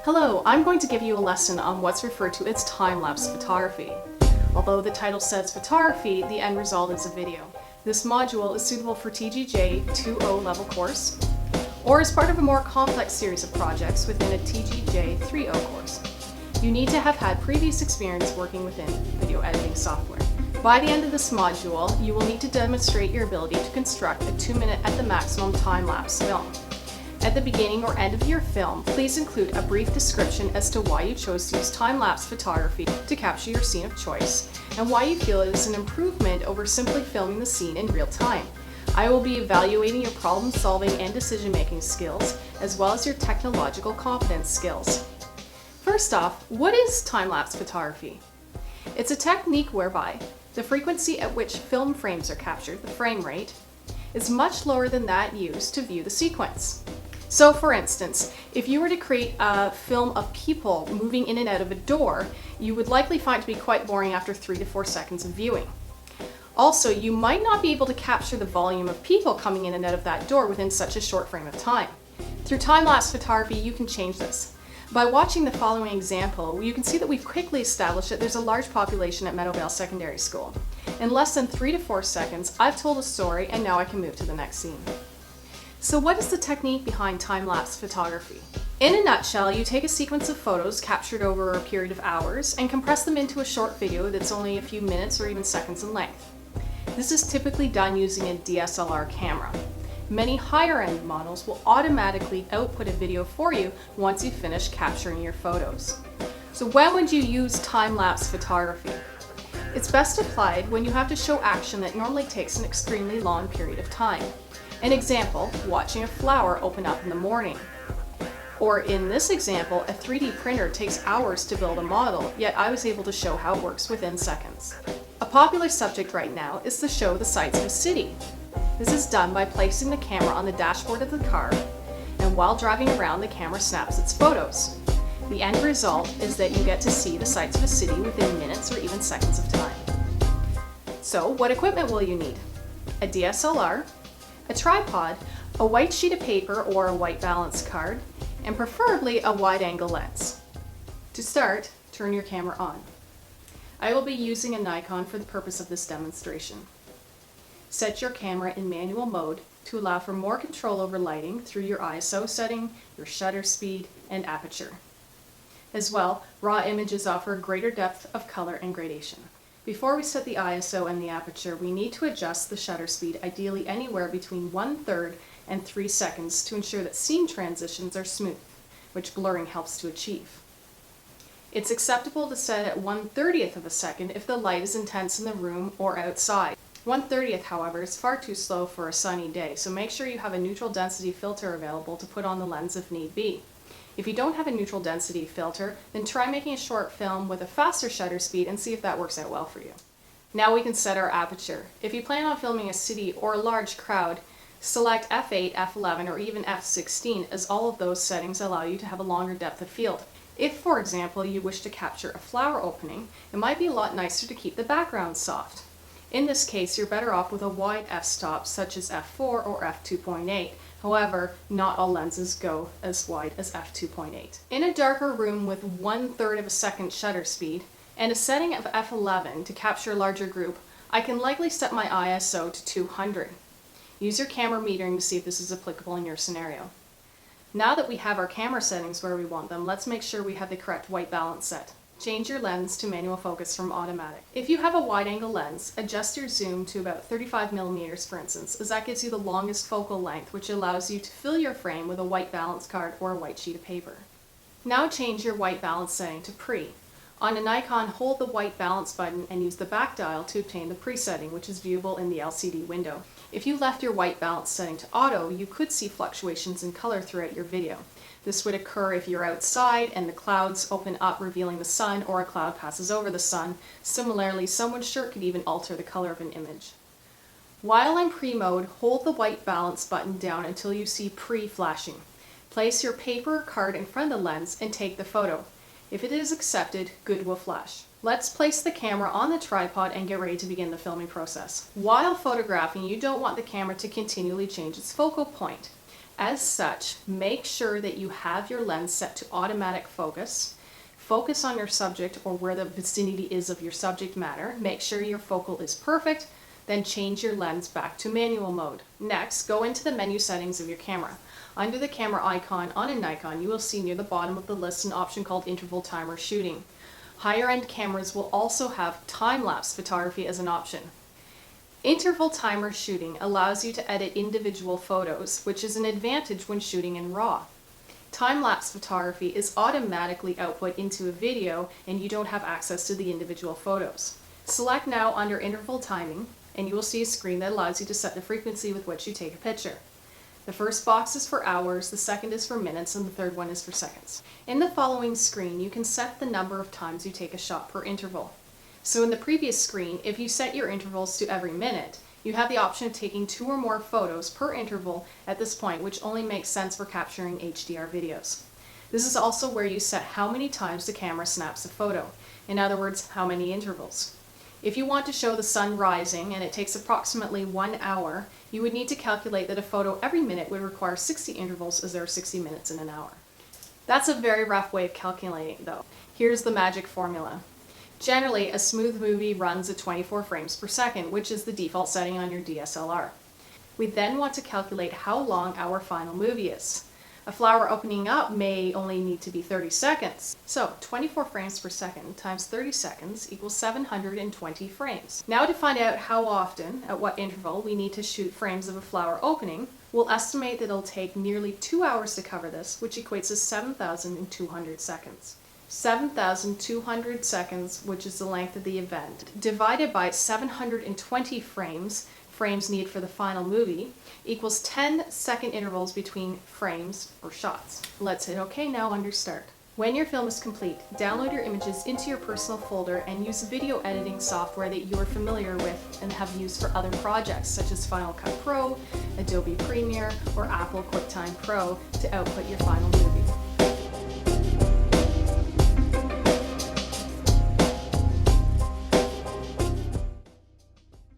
Hello, I'm going to give you a lesson on what's referred to as time-lapse photography. Although the title says photography, the end result is a video. This module is suitable for TGJ 2.0 level course, or as part of a more complex series of projects within a TGJ 3.0 course. You need to have had previous experience working within video editing software. By the end of this module, you will need to demonstrate your ability to construct a 2-minute at the maximum time-lapse film. At the beginning or end of your film, please include a brief description as to why you chose to use time-lapse photography to capture your scene of choice, and why you feel it is an improvement over simply filming the scene in real time. I will be evaluating your problem-solving and decision-making skills, as well as your technological competence skills. First off, what is time-lapse photography? It's a technique whereby the frequency at which film frames are captured, the frame rate, is much lower than that used to view the sequence. So for instance, if you were to create a film of people moving in and out of a door, you would likely find it to be quite boring after 3 to 4 seconds of viewing. Also, you might not be able to capture the volume of people coming in and out of that door within such a short frame of time. Through time-lapse photography, you can change this. By watching the following example, you can see that we've quickly established that there's a large population at Meadowvale Secondary School. In less than 3 to 4 seconds, I've told a story and now I can move to the next scene. So what is the technique behind time-lapse photography? In a nutshell, you take a sequence of photos captured over a period of hours and compress them into a short video that's only a few minutes or even seconds in length. This is typically done using a DSLR camera. Many higher-end models will automatically output a video for you once you've finished capturing your photos. So when would you use time-lapse photography? It's best applied when you have to show action that normally takes an extremely long period of time. An example, watching a flower open up in the morning. Or in this example, a 3D printer takes hours to build a model, yet I was able to show how it works within seconds. A popular subject right now is to show the sights of a city. This is done by placing the camera on the dashboard of the car, and while driving around, the camera snaps its photos. The end result is that you get to see the sights of a city within minutes or even seconds of time. So, what equipment will you need? A DSLR, a tripod, a white sheet of paper or a white balance card, and preferably a wide-angle lens. To start, turn your camera on. I will be using a Nikon for the purpose of this demonstration. Set your camera in manual mode to allow for more control over lighting through your ISO setting, your shutter speed, and aperture. As well, raw images offer greater depth of color and gradation. Before we set the ISO and the aperture, we need to adjust the shutter speed, ideally anywhere between 1/3 and 3 seconds, to ensure that scene transitions are smooth, which blurring helps to achieve. It's acceptable to set at 1/30th of a second if the light is intense in the room or outside. 1/30th, however, is far too slow for a sunny day, so make sure you have a neutral density filter available to put on the lens if need be. If you don't have a neutral density filter, then try making a short film with a faster shutter speed and see if that works out well for you. Now we can set our aperture. If you plan on filming a city or a large crowd, select f8, f11, or even f16, as all of those settings allow you to have a longer depth of field. If, for example, you wish to capture a flower opening, it might be a lot nicer to keep the background soft. In this case, you're better off with a wide f-stop such as f4 or f2.8. However, not all lenses go as wide as f2.8. In a darker room with 1/3 of a second shutter speed and a setting of f11 to capture a larger group, I can likely set my ISO to 200. Use your camera metering to see if this is applicable in your scenario. Now that we have our camera settings where we want them, let's make sure we have the correct white balance set. Change your lens to manual focus from automatic. If you have a wide-angle lens, adjust your zoom to about 35mm for instance, as that gives you the longest focal length, which allows you to fill your frame with a white balance card or a white sheet of paper. Now change your white balance setting to pre. On a Nikon, hold the white balance button and use the back dial to obtain the pre-setting, which is viewable in the LCD window. If you left your white balance setting to auto, you could see fluctuations in color throughout your video. This would occur if you're outside and the clouds open up revealing the sun, or a cloud passes over the sun. Similarly, someone's shirt could even alter the color of an image. While in pre-mode, hold the white balance button down until you see pre flashing. Place your paper or card in front of the lens and take the photo. If it is accepted, good will flash. Let's place the camera on the tripod and get ready to begin the filming process. While photographing, you don't want the camera to continually change its focal point. As such, make sure that you have your lens set to automatic focus. Focus on your subject or where the vicinity is of your subject matter. Make sure your focal is perfect, then change your lens back to manual mode. Next, go into the menu settings of your camera. Under the camera icon on a Nikon, you will see near the bottom of the list an option called interval timer shooting. Higher end cameras will also have time-lapse photography as an option. Interval timer shooting allows you to edit individual photos, which is an advantage when shooting in RAW. Time-lapse photography is automatically output into a video and you don't have access to the individual photos. Select now under interval timing and you will see a screen that allows you to set the frequency with which you take a picture. The first box is for hours, the second is for minutes, and the third one is for seconds. In the following screen, you can set the number of times you take a shot per interval. So in the previous screen, if you set your intervals to every minute, you have the option of taking 2 or more photos per interval at this point, which only makes sense for capturing HDR videos. This is also where you set how many times the camera snaps a photo. In other words, how many intervals. If you want to show the sun rising and it takes approximately 1 hour, you would need to calculate that a photo every minute would require 60 intervals as there are 60 minutes in an hour. That's a very rough way of calculating though. Here's the magic formula. Generally, a smooth movie runs at 24 frames per second, which is the default setting on your DSLR. We then want to calculate how long our final movie is. A flower opening up may only need to be 30 seconds. So 24 frames per second times 30 seconds equals 720 frames. Now to find out how often, at what interval, we need to shoot frames of a flower opening, we'll estimate that it'll take nearly 2 hours to cover this, which equates to 7,200 seconds. 7,200 seconds, which is the length of the event, divided by 720 frames needed for the final movie, equals 10-second intervals between frames or shots. Let's hit OK now under Start. When your film is complete, download your images into your personal folder and use video editing software that you are familiar with and have used for other projects such as Final Cut Pro, Adobe Premiere, or Apple QuickTime Pro to output your final movie.